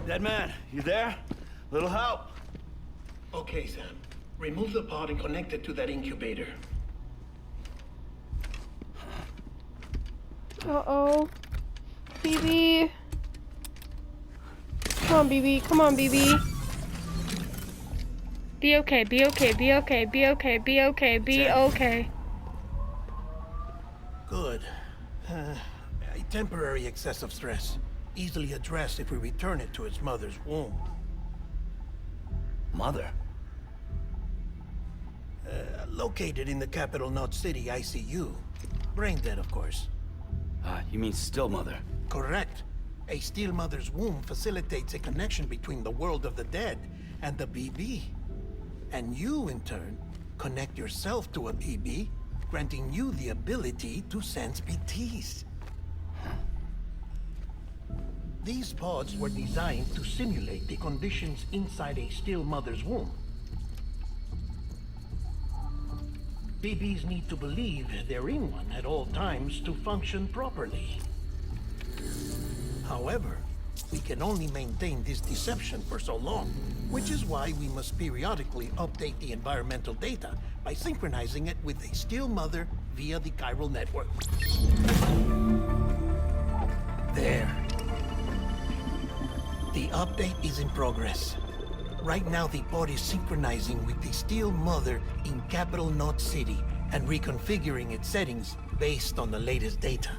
Dead man, you there? Little help? Okay, Sam. Remove the pod and connect it to that incubator. Uh-oh. BB. Come on, BB. Come on, BB. Be okay, be okay, be okay, be okay, be okay, be okay. Good. A temporary excess of stress. Easily addressed if we return it to its mother's womb. Mother? Located in the capital Knot City ICU. Brain dead, of course. You mean still mother? Correct. A steel mother's womb facilitates a connection between the world of the dead and the BB. And you, in turn, connect yourself to a BB, granting you the ability to sense BTs. These pods were designed to simulate the conditions inside a still mother's womb. BBs need to believe they're in one at all times to function properly. However, we can only maintain this deception for so long, which is why we must periodically update the environmental data by synchronizing it with a still mother via the chiral network. There. The update is in progress. Right now, the pod is synchronizing with the steel mother in capital Knot City and reconfiguring its settings based on the latest data.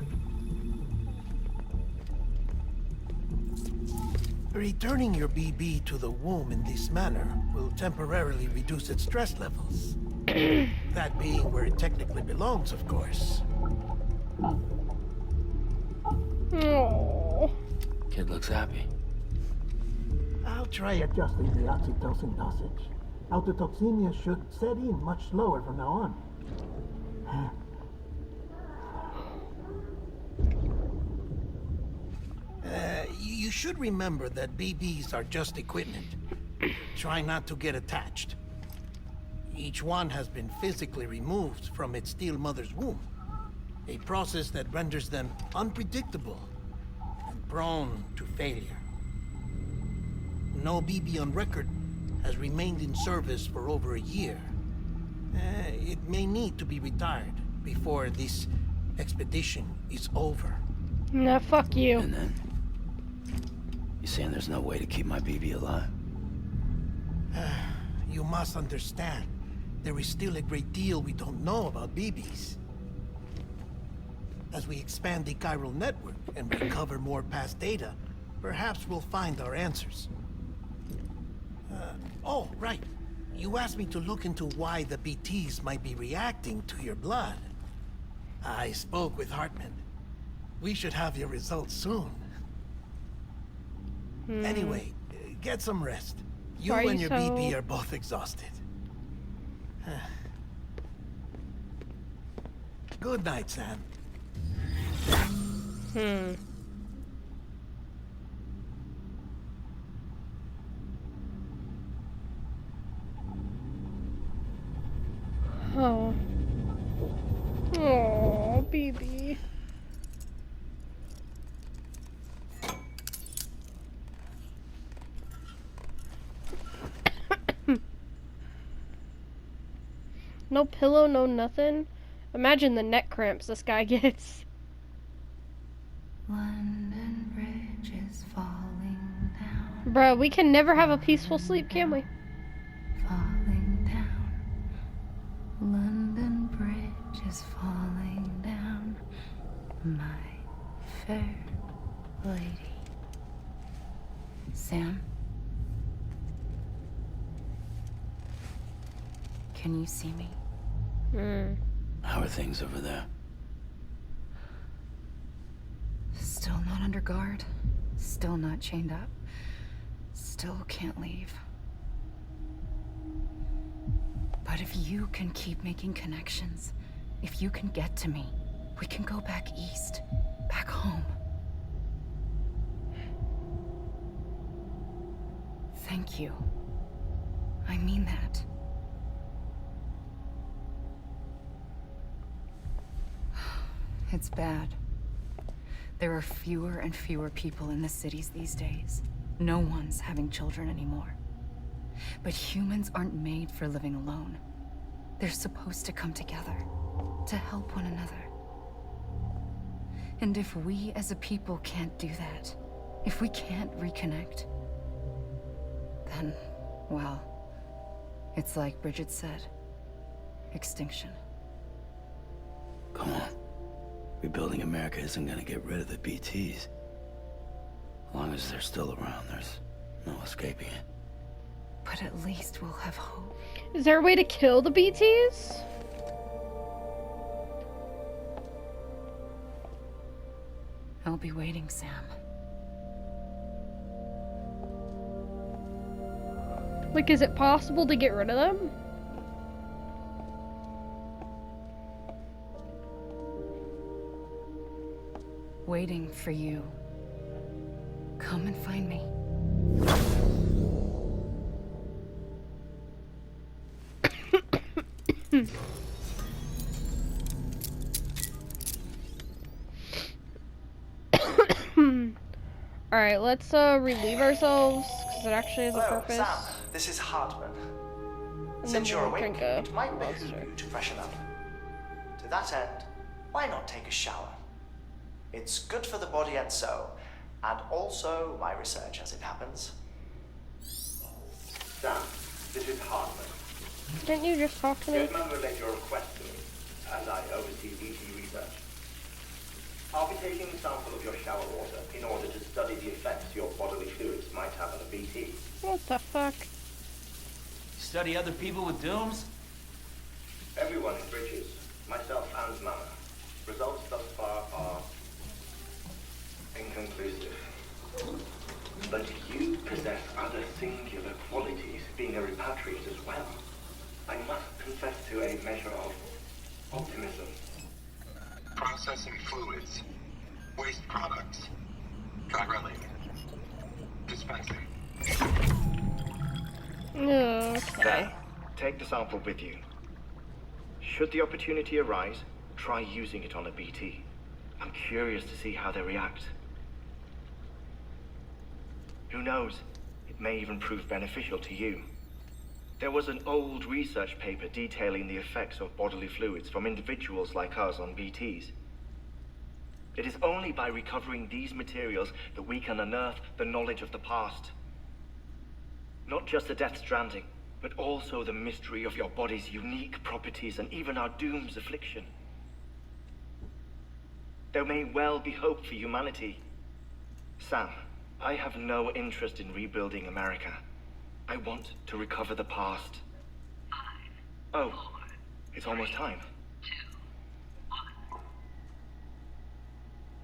Returning your BB to the womb in this manner will temporarily reduce its stress levels. That being where it technically belongs, of course. Oh. Kid looks happy. I'll try adjusting the oxytocin dosage. Autotoxemia should set in much slower from now on. You should remember that BBs are just equipment. Try not to get attached. Each one has been physically removed from its steel mother's womb. A process that renders them unpredictable and prone to failure. No BB on record has remained in service for over a year. It may need to be retired before this expedition is over. Nah, fuck you. And then? You saying there's no way to keep my BB alive? You must understand, there is still a great deal we don't know about BBs. As we expand the chiral network and recover more past data, perhaps we'll find our answers. Oh, right. You asked me to look into why the BTs might be reacting to your blood. I spoke with Hartman. We should have your results soon. Anyway, get some rest. You and your BB are both exhausted. Good night, Sam. Oh. Oh, BB. No pillow, no nothing. Imagine the neck cramps this guy gets. London Bridge is falling down. Bruh, we can never have a peaceful sleep, can we? Falling down. London Bridge is falling down. My fair lady. Sam? Can you see me? How are things over there? Still not under guard. Still not chained up. Still can't leave. But if you can keep making connections, if you can get to me, we can go back east, back home. Thank you. I mean that. It's bad. There are fewer and fewer people in the cities these days. No one's having children anymore. But humans aren't made for living alone. They're supposed to come together, to help one another. And if we as a people can't do that, if we can't reconnect, then, well, it's like Bridget said, extinction. Come on. Rebuilding America isn't gonna get rid of the BTs. As long as they're still around, there's no escaping it. But at least we'll have hope. Is there a way to kill the BTs? I'll be waiting, Sam. Like, is it possible to get rid of them? Waiting for you. Come and find me. Alright, let's relieve ourselves, because it actually has a Hello, purpose. Sam. This is Hartman. And Since then you're we'll awake, drink a it might behoove monster. you to freshen up. To that end, why not take a shower? It's good for the body and soul, and also my research as it happens. Sam, this is Hartman. Didn't you just talk to me? Goodman relayed your request to me, and I oversee BT research. I'll be taking a sample of your shower water in order to study the effects your bodily fluids might have on a BT. What the fuck? Study other people with dooms? Everyone in Bridges, myself and Mama. Results thus far are inconclusive. But you possess other singular qualities, being a repatriate as well. I must confess to a measure of optimism. Processing fluids, waste products, drilling, dispensing. Okay. There, take the sample with you. Should the opportunity arise, try using it on a BT. I'm curious to see how they react. Who knows? It may even prove beneficial to you. There was an old research paper detailing the effects of bodily fluids from individuals like us on BTs. It is only by recovering these materials that we can unearth the knowledge of the past. Not just the death stranding, but also the mystery of your body's unique properties and even our doom's affliction. There may well be hope for humanity. Sam, I have no interest in rebuilding America. I want to recover the past. Oh, it's almost time.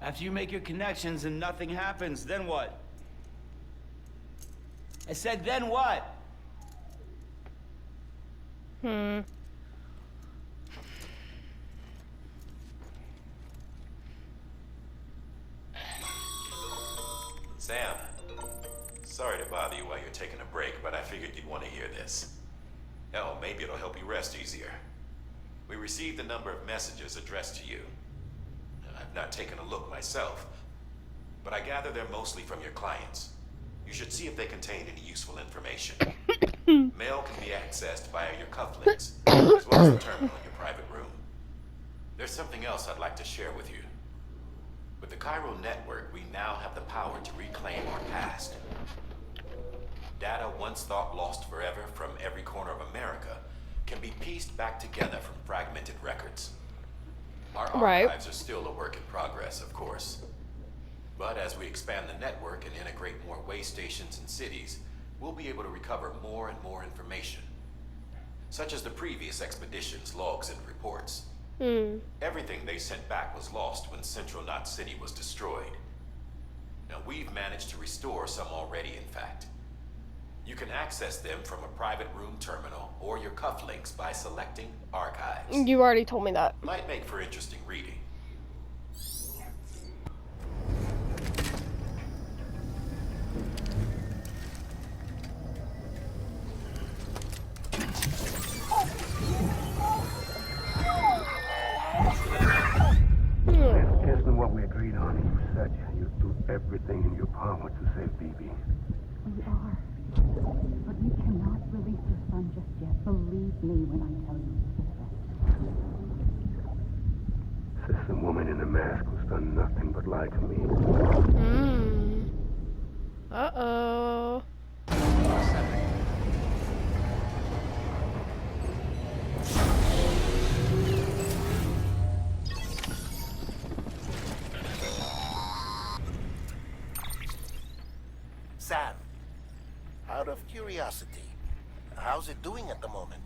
After you make your connections and nothing happens, then what? I said, then what? Sam, sorry to bother you while you're taking a break, but I figured you'd want to hear this. Hell, maybe it'll help you rest easier. We received a number of messages addressed to you. I've not taken a look myself, but I gather they're mostly from your clients. You should see if they contain any useful information. Mail can be accessed via your cufflinks, as well as the terminal in your private room. There's something else I'd like to share with you. With the Cairo network, we now have the power to reclaim our past. Data once thought lost forever from every corner of America can be pieced back together from fragmented records. Our archives are still a work in progress, of course. But as we expand the network and integrate more way stations and cities, we'll be able to recover more and more information, such as the previous expedition's logs and reports. Everything they sent back was lost when Central Knot City was destroyed. Now, we've managed to restore some already, in fact. You can access them from a private room terminal or your cufflinks by selecting Archives. You already told me that. Might make for interesting reading. Isn't what we agreed on. You said you'd do everything in your power to save BB. me when I tell you the Says the woman in the mask who's done nothing but lie to me. Uh-oh. Sam, out of curiosity, how's it doing at the moment?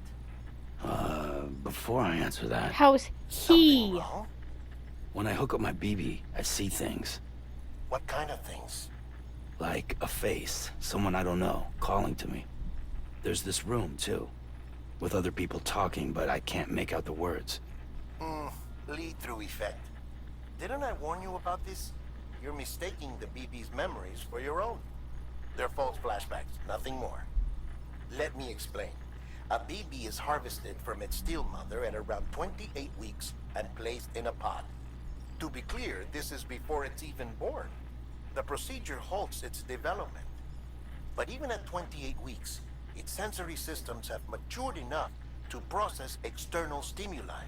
Before I answer that, How's Something he? wrong? when I hook up my BB, I see things. What kind of things? Like a face, someone I don't know, calling to me. There's this room, too, with other people talking, but I can't make out the words. Lead-through effect. Didn't I warn you about this? You're mistaking the BB's memories for your own. They're false flashbacks, nothing more. Let me explain. A BB is harvested from its steel mother at around 28 weeks and placed in a pod. To be clear, this is before it's even born. The procedure halts its development. But even at 28 weeks, its sensory systems have matured enough to process external stimuli.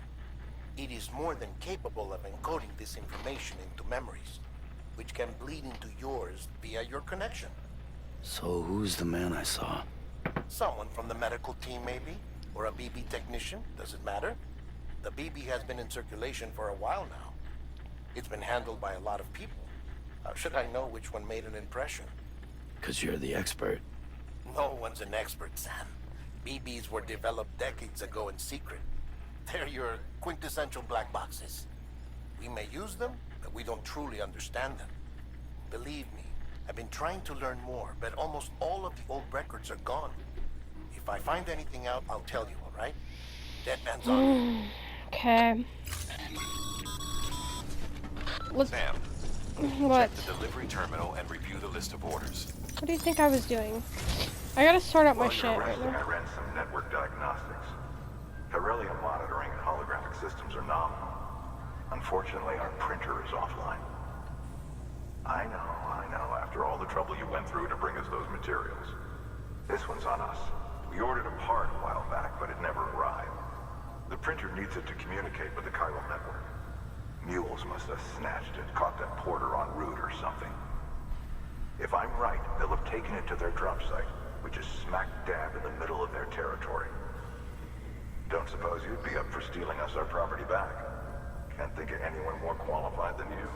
It is more than capable of encoding this information into memories, which can bleed into yours via your connection. So who's the man I saw? Someone from the medical team, maybe? Or a BB technician? Does it matter? The BB has been in circulation for a while now. It's been handled by a lot of people. How should I know which one made an impression? 'Cause you're the expert. No one's an expert, Sam. BBs were developed decades ago in secret. They're your quintessential black boxes. We may use them, but we don't truly understand them. Believe me, I've been trying to learn more, but almost all of the old records are gone. If I find anything out, I'll tell you, all right? Dead man's on. Okay. Let's... Sam, What? check the delivery terminal and review the list of orders. What do you think I was doing? I gotta sort out my While shit you're right resting, now. I ran some network diagnostics. Beryllium monitoring and holographic systems are nominal. Unfortunately, our printer is offline. I know. After all the trouble you went through to bring us those materials. This one's on us. We ordered a part a while back, but it never arrived. The printer needs it to communicate with the chiral network. Mules must have snatched it, caught that porter en route or something. If I'm right, they'll have taken it to their drop site, which is smack dab in the middle of their territory. Don't suppose you'd be up for stealing us our property back? Can't think of anyone more qualified than you.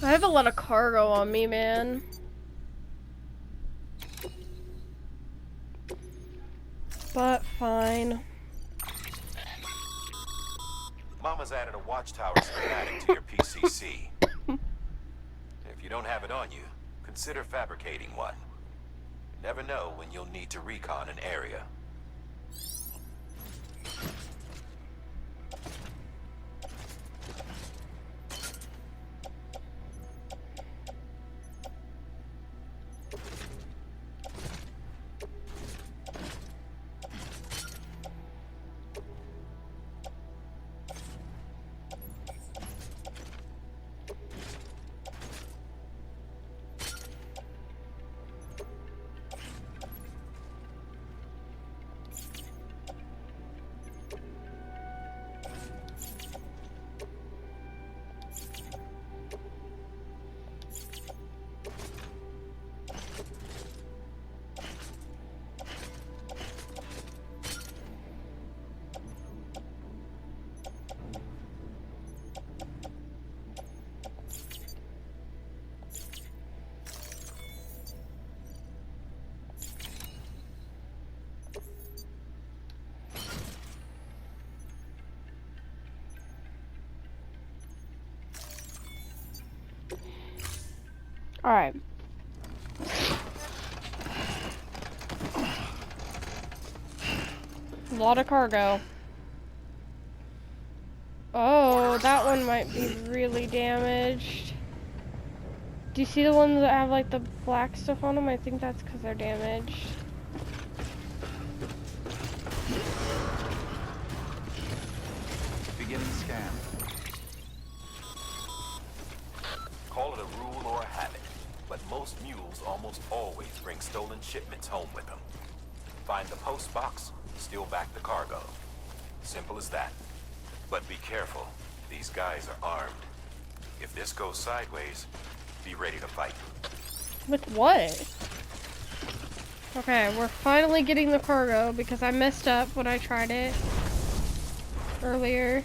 I have a lot of cargo on me, man. But fine. Mama's added a watchtower schematic to your PCC. If you don't have it on you, consider fabricating one. You never know when you'll need to recon an area. Alright. A lot of cargo. Oh, that one might be really damaged. Do you see the ones that have like the black stuff on them? I think that's because they're damaged. Beginning scan. Call it a rule or a habit. but most mules almost always bring stolen shipments home with them. Find the post box, steal back the cargo. Simple as that. But be careful. These guys are armed. If this goes sideways, be ready to fight. With what? Okay, we're finally getting the cargo because I messed up when I tried it earlier.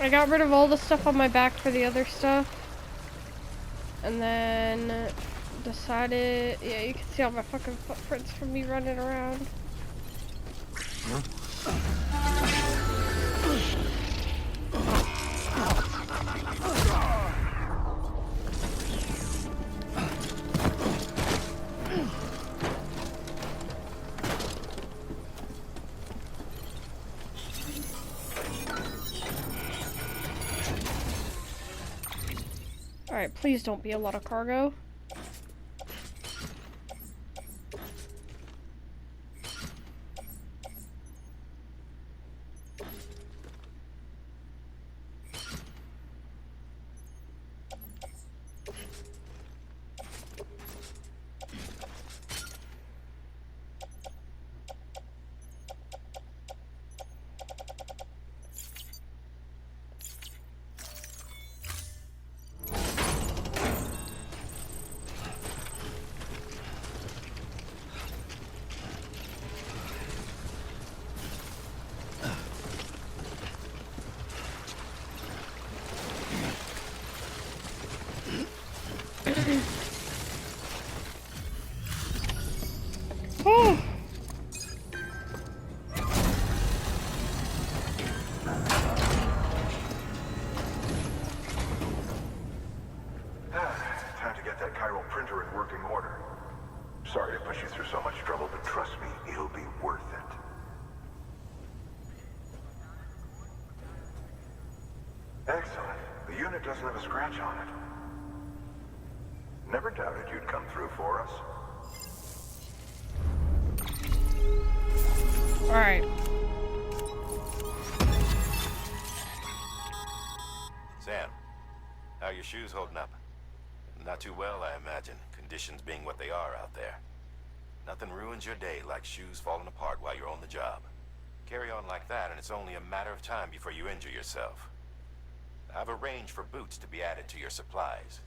I got rid of all the stuff on my back for the other stuff. And then decided, yeah, you can see all my fucking footprints from me running around. Alright, please don't be a lot of cargo. Oh. Time to get that chiral printer in working order. Sorry to push you through so much trouble, but trust me, it'll be worth it. Excellent. The unit doesn't have a scratch on it. Never doubted you'd come through for us. Alright. Sam, how are your shoes holding up? Not too well, I imagine, conditions being what they are out there. Nothing ruins your day like shoes falling apart while you're on the job. Carry on like that and it's only a matter of time before you injure yourself. I've arranged for boots to be added to your supplies.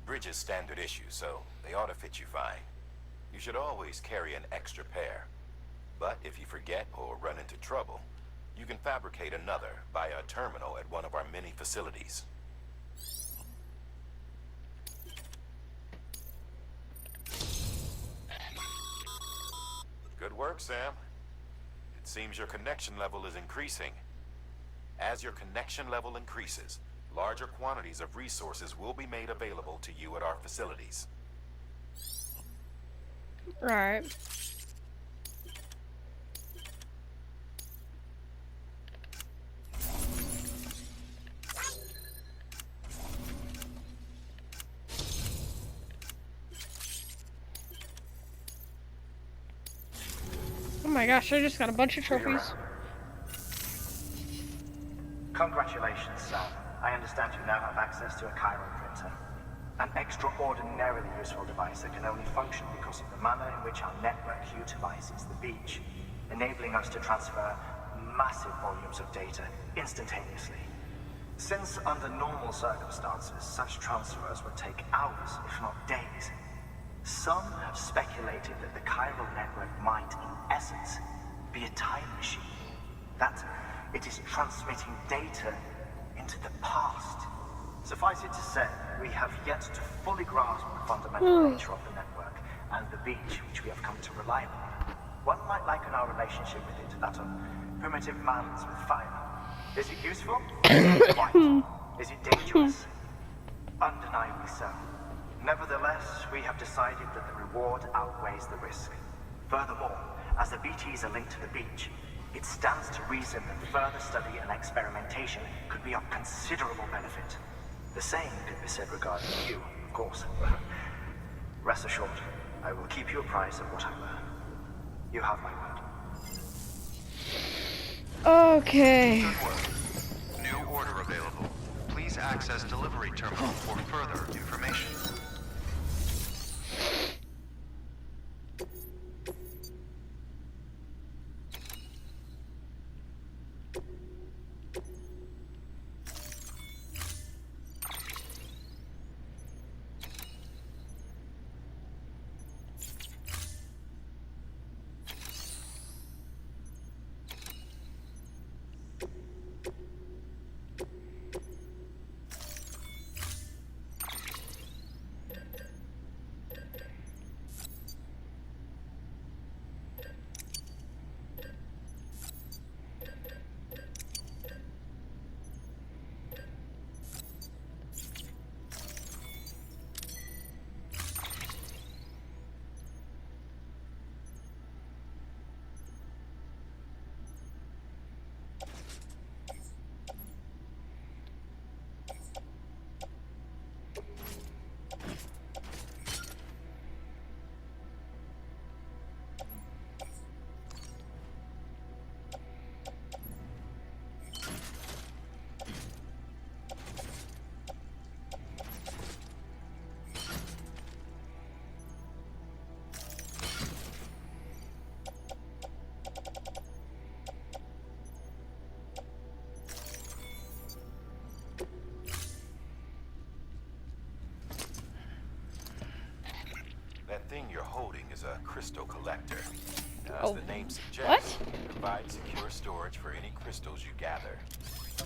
Bridge is standard issue, so they ought to fit you fine. You should always carry an extra pair. But if you forget or run into trouble, you can fabricate another via a terminal at one of our many facilities. Good work, Sam. It seems your connection level is increasing. As your connection level increases, larger quantities of resources will be made available to you at our facilities. Alright. Oh my gosh, I just got a bunch of trophies. Congratulations, Sam. I understand you now have access to a chiral printer. An extraordinarily useful device that can only function because of the manner in which our network utilizes the beach, enabling us to transfer massive volumes of data instantaneously. Since under normal circumstances, such transfers would take hours, if not days, some have speculated that the chiral network might, in essence, be a time machine. That it is transmitting data into the past. Suffice it to say, we have yet to fully grasp the fundamental nature of the network and the beach which we have come to rely on. One might liken our relationship with it to that of primitive mans with fire. Is it useful? Quite. Is it dangerous? Undeniably so. Nevertheless, we have decided that the reward outweighs the risk. Furthermore, as the BTs are linked to the beach, it stands to reason that further study and experimentation could be of considerable benefit. The same could be said regarding you, of course. Rest assured, I will keep you apprised of what I learn. You have my word. Okay. Good work. New order available. Please access delivery terminal for further information. That thing you're holding is a crystal collector. Oh, As the name suggests, what? it provides secure storage for any crystals you gather.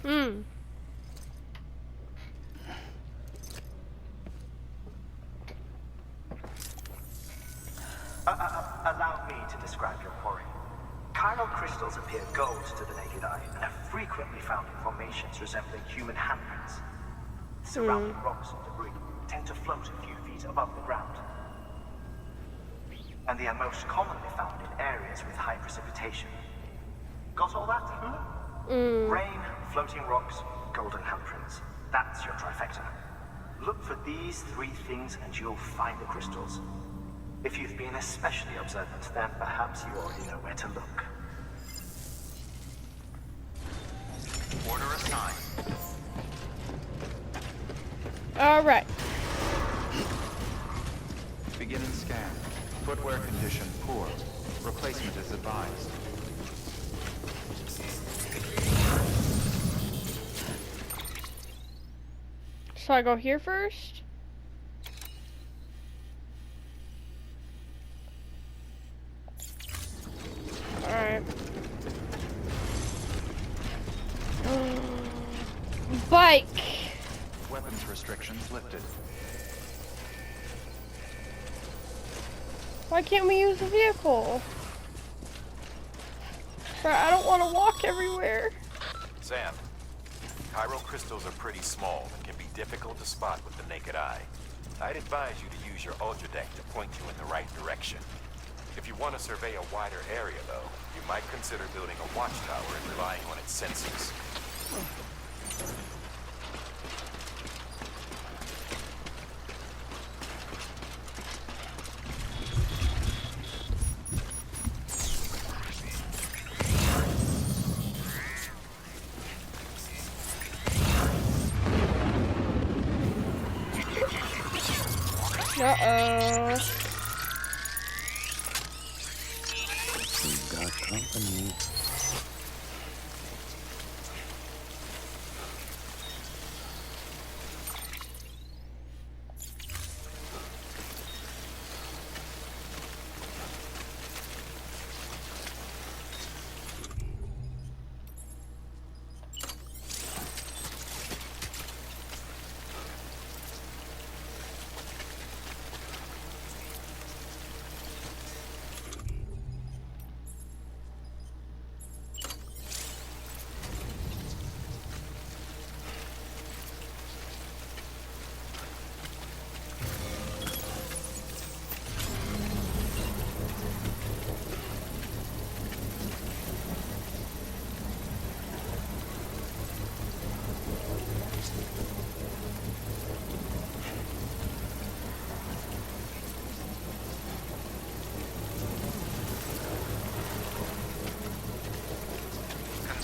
Hmm. Allow me to describe your quarry. Chiral crystals appear gold to the naked eye and are frequently found in formations resembling human handprints. Surrounding rocks and debris tend to float a few feet above the ground. And they are most commonly found in areas with high precipitation. Got all that? Rain, floating rocks, golden handprints. That's your trifecta. Look for these three things and you'll find the crystals. If you've been especially observant, then perhaps you already know where to look. Order assigned. Alright. Beginning scan. Footwear condition poor. Replacement is advised. So I go here first? Alright. Bike! Weapons restrictions lifted. Why can't we use the vehicle? Bro, I don't want to walk everywhere. Sam, chiral crystals are pretty small and can be difficult to spot with the naked eye. I'd advise you to use your ultra deck to point you in the right direction. If you want to survey a wider area, though, you might consider building a watchtower and relying on its sensors. Uh-oh. We've got company.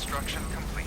Construction complete.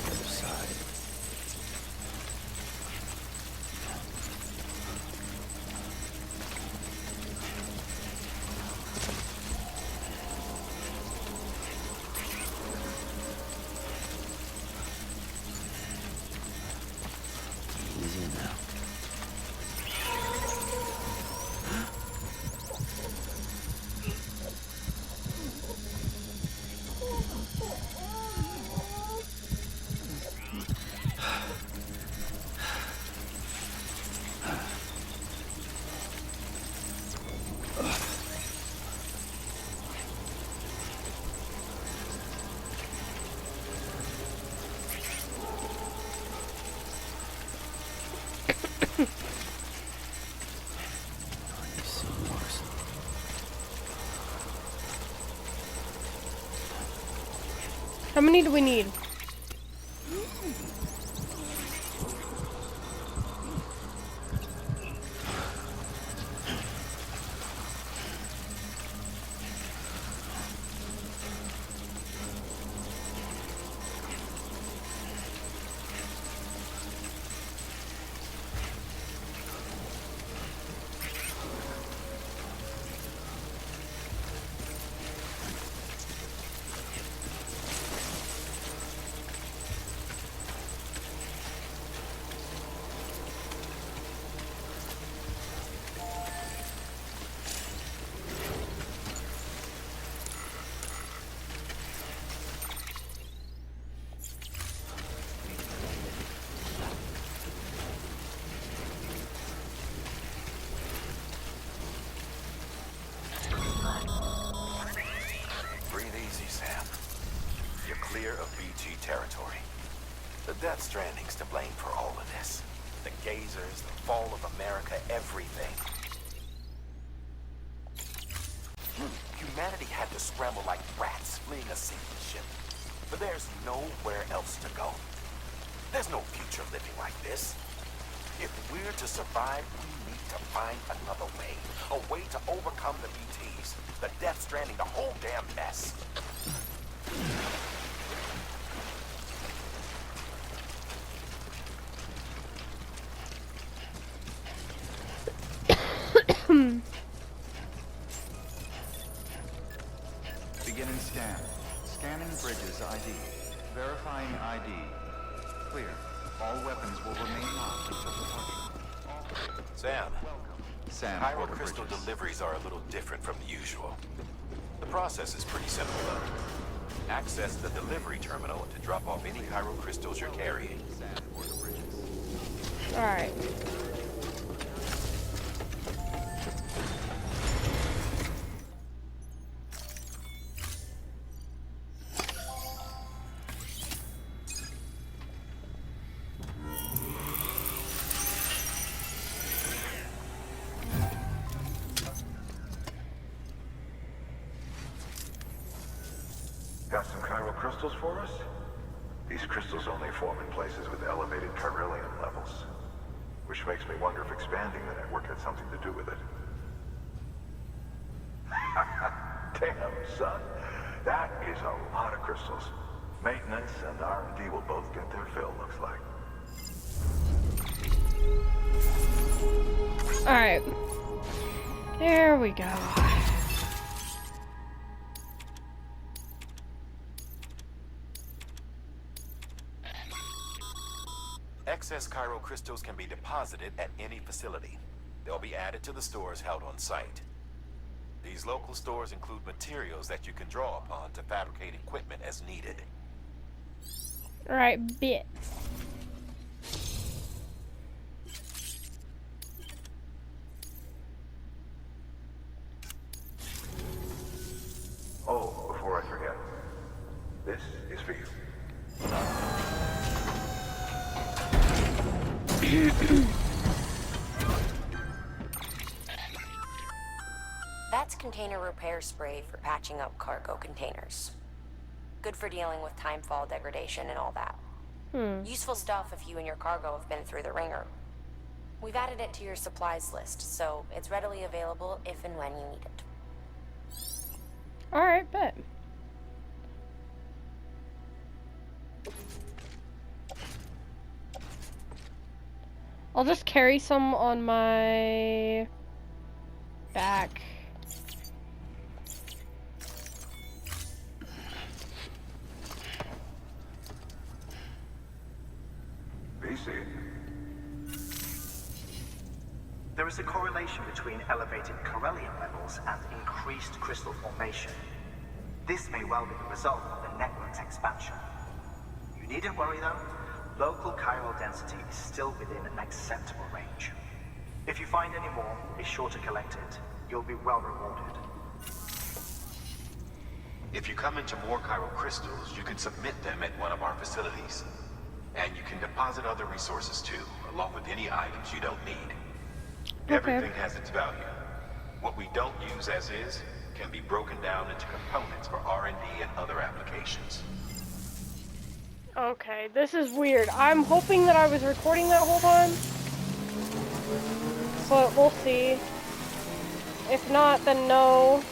Other side. Easy now. How many do we need? Territory. The Death Stranding's to blame for all of this. The Gazers, the fall of America, everything. Humanity had to scramble like rats fleeing a sinking ship. But there's nowhere else to go. There's no future living like this. If we're to survive, we need to find another way. A way to overcome the BTs, the Death Stranding, the whole damn mess. Beginning scan. Scanning bridges ID. Verifying ID. Clear. All weapons will remain locked until departure. Sam, Sam, Chiral Porter crystal Bridges. deliveries are a little different from the usual. The process is pretty simple, though. Access the delivery terminal to drop off any chiral crystals you're carrying. Sam, Porter Bridges. Alright. Got some chiral crystals for us? These crystals only form in places with elevated chiralium levels. Which makes me wonder if expanding the network had something to do with it. Damn, son. That is a lot of crystals. Maintenance and R&D will both get their fill, looks like. Alright. There we go. Excess chiral crystals can be deposited at any facility. They'll be added to the stores held on site. These local stores include materials that you can draw upon to fabricate equipment as needed. Alright, bit. Oh, before I forget. This is for you. That's container repair spray for patching up cargo containers. Good for dealing with timefall degradation and all that. Useful stuff if you and your cargo have been through the ringer. We've added it to your supplies list, so it's readily available if and when you need it. Alright, bet. I'll just carry some on my back. BC. There is a correlation between elevated chiralium levels and increased crystal formation. This may well be the result of the network's expansion. You needn't worry though. Local chiral density is still within an acceptable range. If you find any more, be sure to collect it. You'll be well rewarded. If you come into more chiral crystals, you can submit them at one of our facilities. And you can deposit other resources too, along with any items you don't need. Okay. Everything has its value. What we don't use as is can be broken down into components for R&D and other applications. Okay, this is weird. I'm hoping that I was recording that whole time. But we'll see. If not, then no.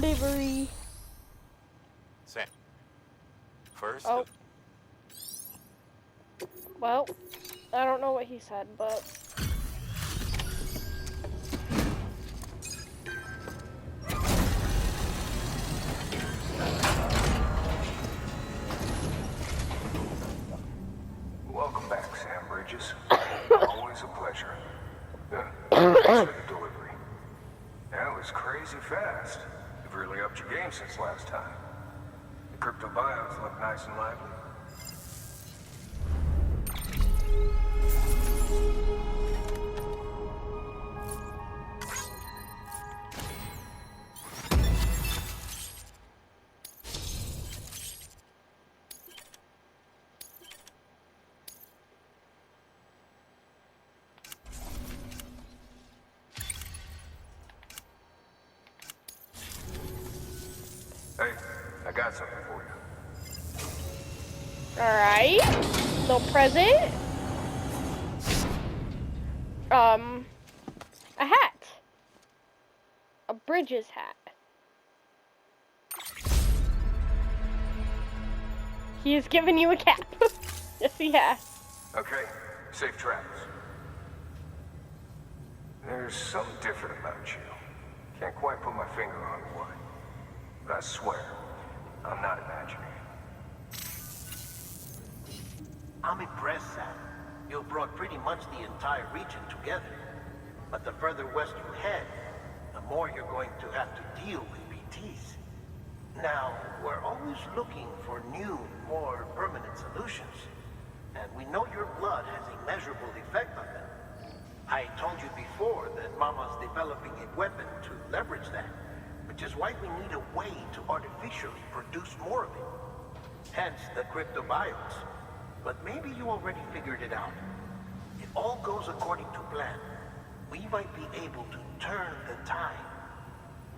delivery. Sam. First, Oh. Well, I don't know what he said, but... Welcome back, Sam Bridges. Always a pleasure. Thanks for the delivery. That was crazy fast. You've really upped your game since last time. The crypto bios look nice and lively. Hey, I got something for you. Alright. Little present. A hat. A Bridges hat. He has given you a cap. Yes, he has. Okay, safe travels. There's something different about you. Can't quite put my finger on what. But I swear, I'm not imagining it. I'm impressed, Sam. You brought pretty much the entire region together. But the further west you head, the more you're going to have to deal with BTs. Now, we're always looking for new, more permanent solutions. And we know your blood has a measurable effect on them. I told you before that Mama's developing a weapon to leverage that, which is why we need a way to artificially produce more of it. Hence the cryptobiotes. But maybe you already figured it out. If all goes according to plan, we might be able to turn the tide.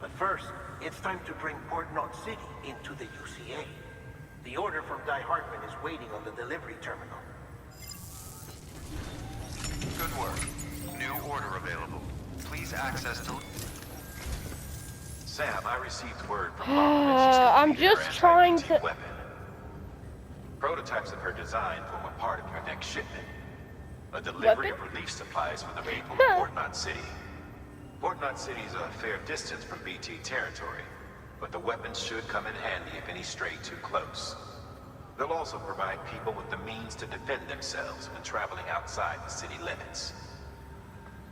But first, it's time to bring Port Knot City into the UCA. The order from Die Hartman is waiting on the delivery terminal. Good work. New order available. Please access to... Sam, I received word from Mom that she's I'm completed her just trying anti-BT to... weapon. Prototypes of her design form a part of your next shipment. A delivery of relief supplies for the people of Port Knot City. Port Knot City is a fair distance from BT territory, but the weapons should come in handy if any stray too close. They'll also provide people with the means to defend themselves when traveling outside the city limits.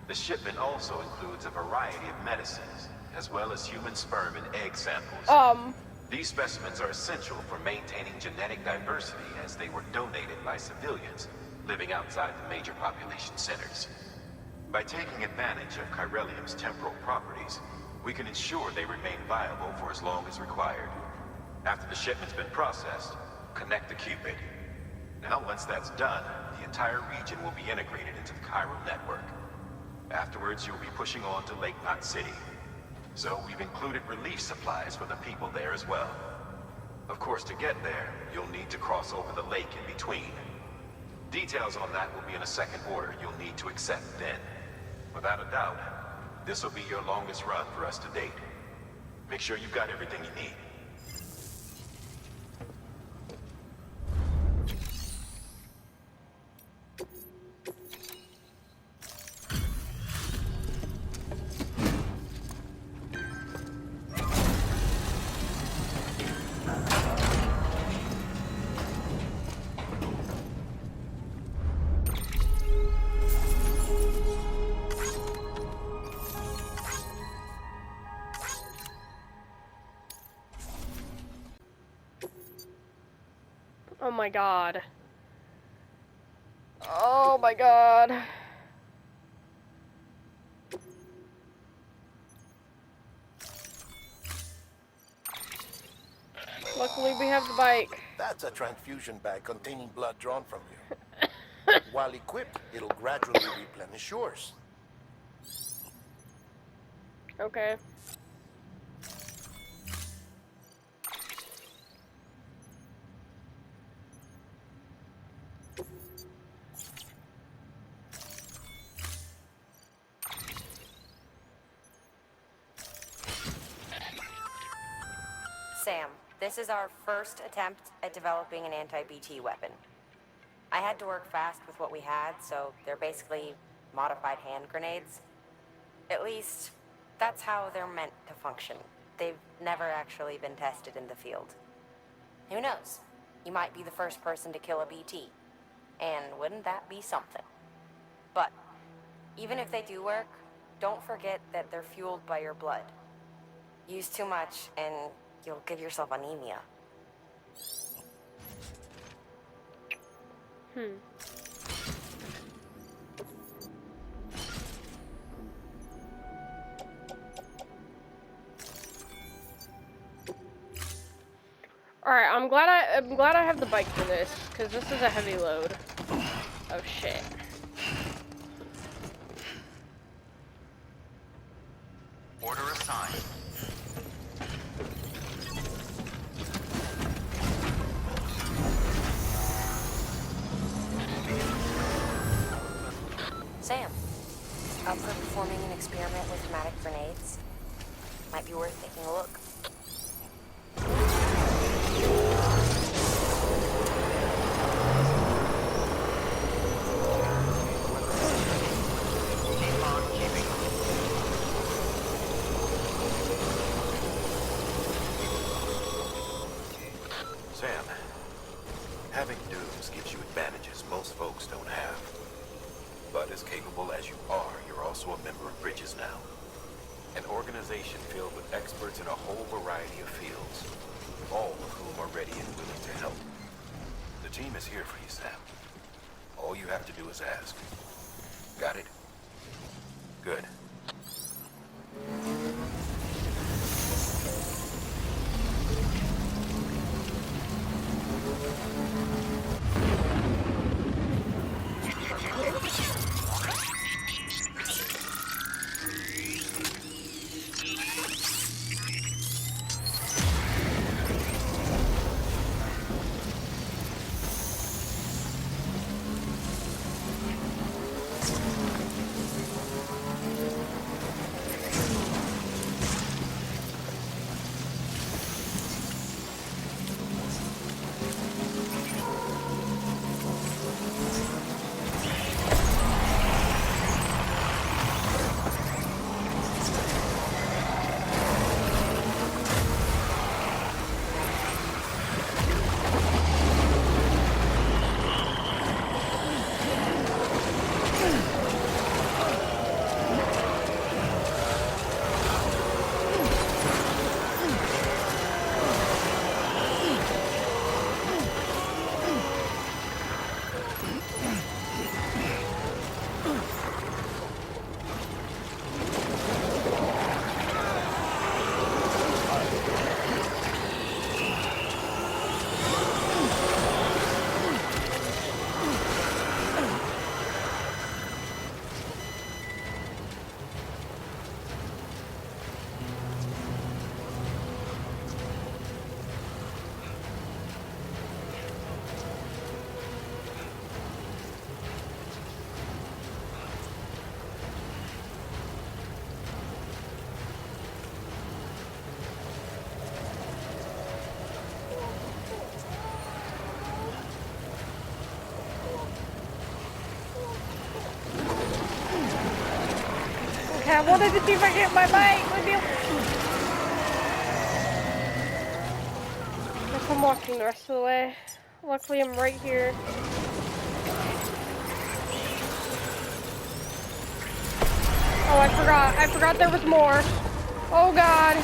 The shipment also includes a variety of medicines, as well as human sperm and egg samples. These specimens are essential for maintaining genetic diversity as they were donated by civilians living outside the major population centers. By taking advantage of chiralium's temporal properties, we can ensure they remain viable for as long as required. After the shipment's been processed, connect the Cupid. Now, once that's done, the entire region will be integrated into the Chiral network. Afterwards, you'll be pushing on to Lake Knot City. So we've included relief supplies for the people there as well. Of course, to get there, you'll need to cross over the lake in between. Details on that will be in a second order you'll need to accept then. Without a doubt, this will be your longest run for us to date. Make sure you've got everything you need. Oh my god. Oh my god. Luckily we have the bike. That's a transfusion bag containing blood drawn from you. While equipped, it'll gradually replenish yours. Okay. Sam, this is our first attempt at developing an anti-BT weapon. I had to work fast with what we had, so they're basically modified hand grenades. At least, that's how they're meant to function. They've never actually been tested in the field. Who knows? You might be the first person to kill a BT. And wouldn't that be something? But, even if they do work, don't forget that they're fueled by your blood. Use too much, and you'll give yourself anemia. Alright, I'm glad I have the bike for this, because this is a heavy load. Oh shit. Order assigned. Sam, up for performing an experiment with pneumatic grenades? Might be worth taking a look. Sam, having dooms gives you advantages most folks don't have. But as capable as you are, you're also a member of Bridges now. An organization filled with experts in a whole variety of fields, all of whom are ready and willing to help. The team is here for you, Sam. All you have to do is ask. Got it? Good. I wanted to see if I could get my bike with you. Guess I'm walking the rest of the way. Luckily, I'm right here. Oh, I forgot. I forgot there was more. Oh, God.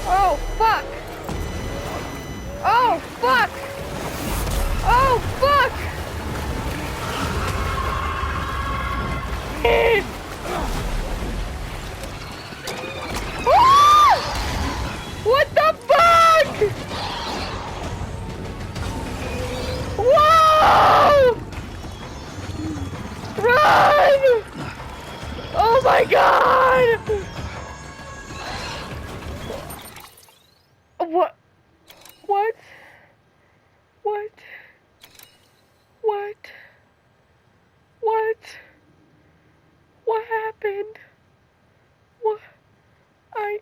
Oh, fuck! Oh, fuck! Oh, happened? What? I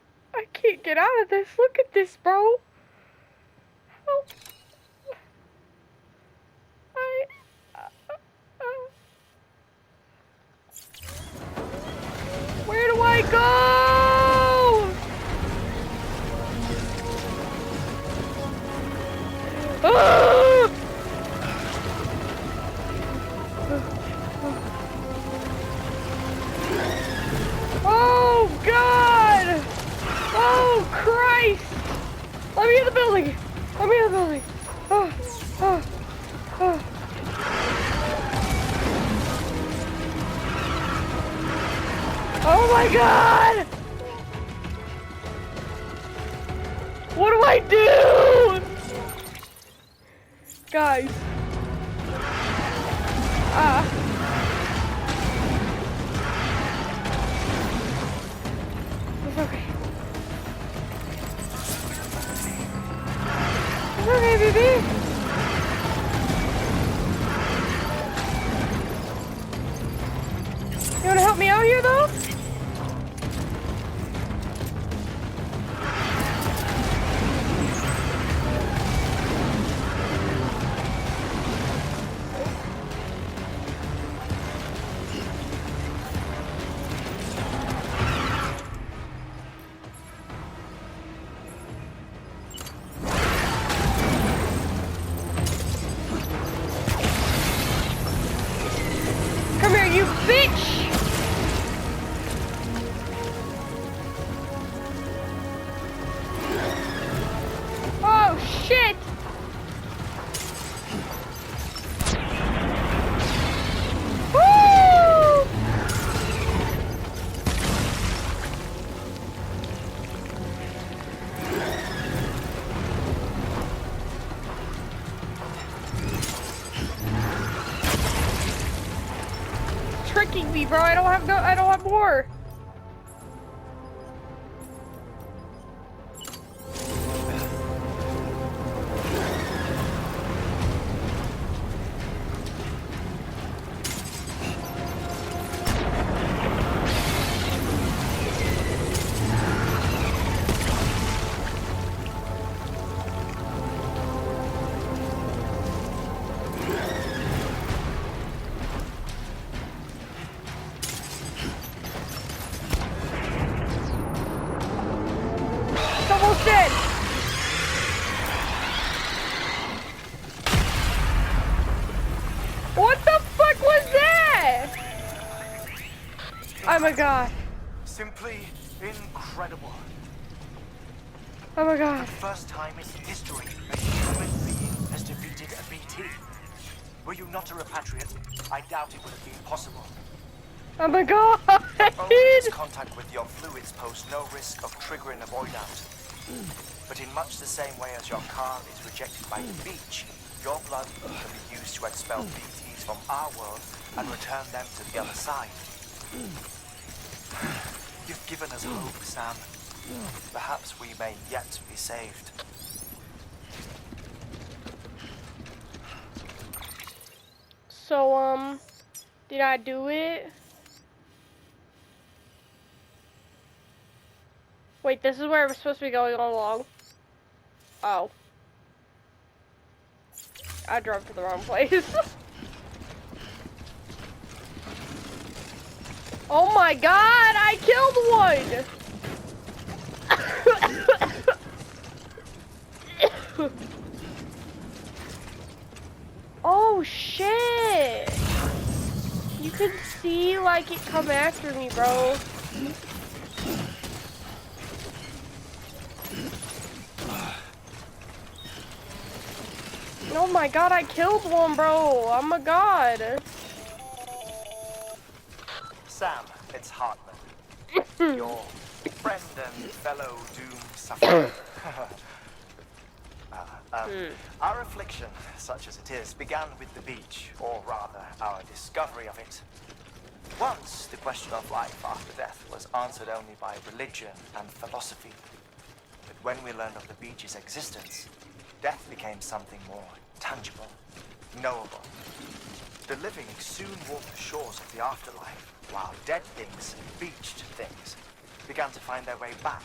can't get out of this. Look at this, bro. Help. Where do I go? Ah! Oh God! Oh Christ! Let me in the building! Let me in the building! Oh, oh, oh. Oh my God! What do I do? Guys. It's okay. It's okay, baby. You wanna help me out here, though? Come here, you bitch! Oh, shit! Woo! Tricking me, bro. I don't have more. Almost dead. What the fuck was that? Oh my God. Simply incredible. Oh my God. The first time in history a human being has defeated a BT. Were you not a repatriate, I doubt it would have been possible. Oh my God. Only this contact with your fluids pose no risk of triggering a void out. But in much the same way as your car is rejected by the beach, your blood can be used to expel BTs from our world and return them to the other side. You've given us hope, Sam. Perhaps we may yet be saved. So, did I do it? Wait, this is where I was supposed to be going all along. Oh. I drove to the wrong place. Oh my God, I killed one! Oh shit! You can see like it come after me, bro. Oh my God, I killed one, bro. Oh my God. Sam, it's Hartman. Your friend and fellow doom sufferer. Our affliction, such as it is, began with the beach, or rather, our discovery of it. Once, the question of life after death was answered only by religion and philosophy. But when we learned of the beach's existence, death became something more tangible, knowable. The living soon walked the shores of the afterlife, while dead things, beached things, began to find their way back.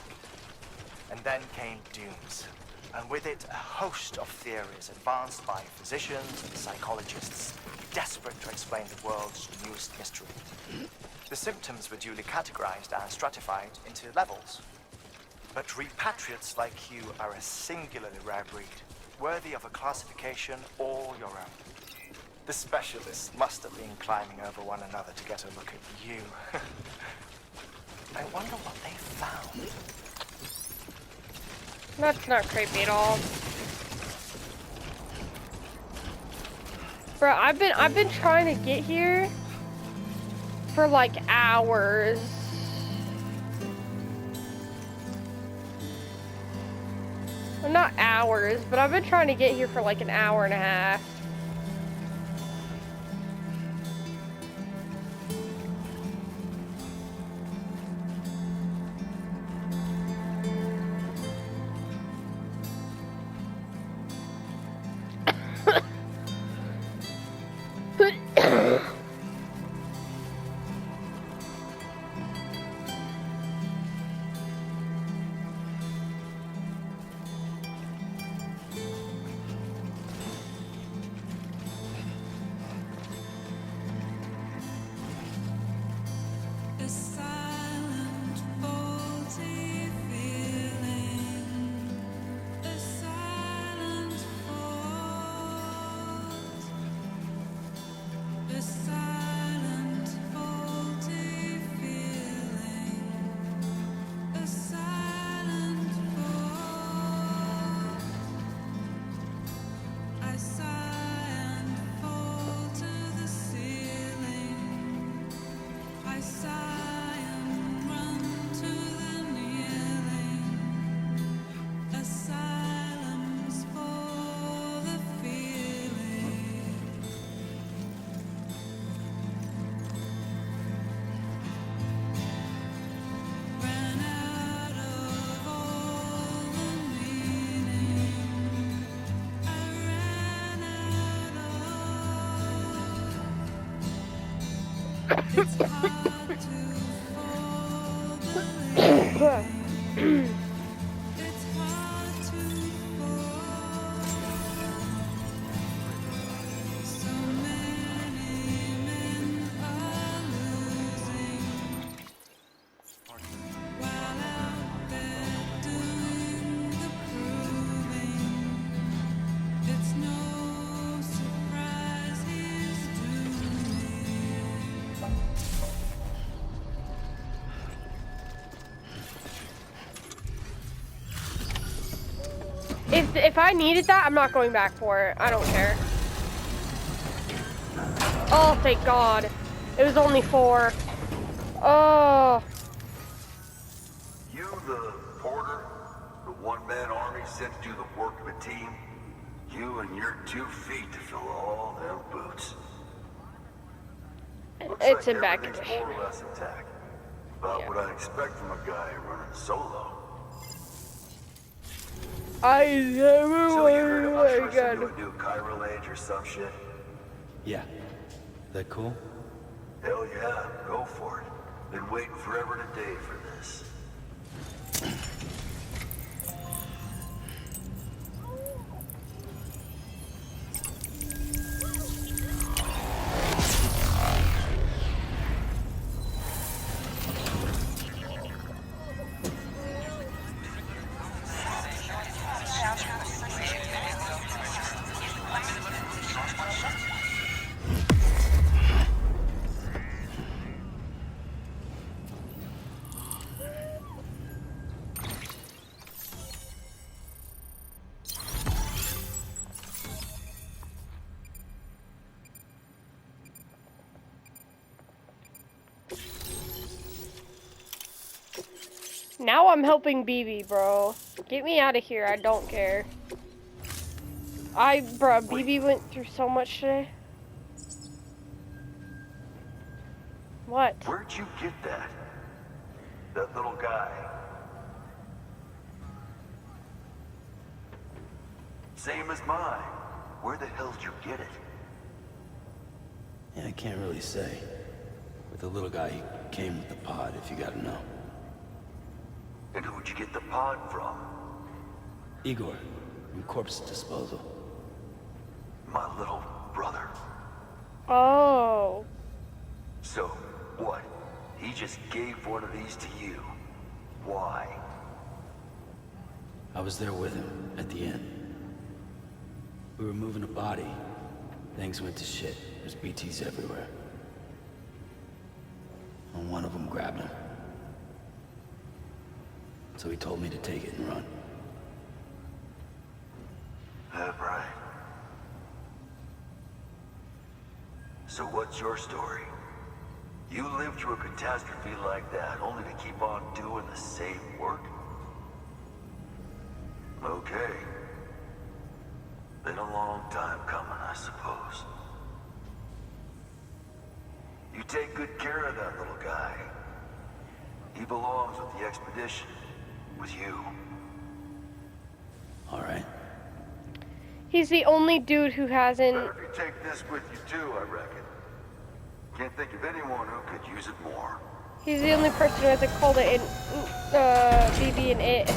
And then came Dooms, and with it a host of theories advanced by physicians and psychologists, desperate to explain the world's newest mystery. The symptoms were duly categorized and stratified into levels. But repatriates like you are a singularly rare breed, worthy of a classification all your own. The specialists must have been climbing over one another to get a look at you. I wonder what they found. That's not creepy at all. Bro, I've been trying to get here for like hours. Well, not hours, but I've been trying to get here for like an hour and a half. If I needed that, I'm not going back for it. I don't care. Oh, thank God. It was only 4. Oh. You, the porter, the one-man army sent to do the work of a team. You and your 2 feet to fill all them boots. Looks It's like in back everything's condition. more or less intact. About what I expect from a guy running solo. I never So you heard I'm wanted not sure to a new chiral age or some shit? Yeah. That cool? Hell yeah, go for it. Been waiting forever today for this. Now I'm helping BB, bro. Get me out of here. I don't care. Bro, BB went through so much today. What? Where'd you get that? That little guy? Same as mine. Where the hell did you get it? Yeah, I can't really say. With the little guy, he came with the pod, if you gotta know. And who'd you get the pod from? Igor, from Corpse Disposal. My little brother. Oh. So, what? He just gave one of these to you. Why? I was there with him, at the end. We were moving a body. Things went to shit. There's BTs everywhere. And one of them grabbed him. So he told me to take it and run. That right. So what's your story? You lived through a catastrophe like that, only to keep on doing the same work? Okay. Been a long time coming, I suppose. You take good care of that little guy. He belongs with the expedition. With you. All right. He's the only dude who hasn't... Better if you take this with you too, I reckon. Can't think of anyone who could use it more. He's the only person who hasn't called it BB and it.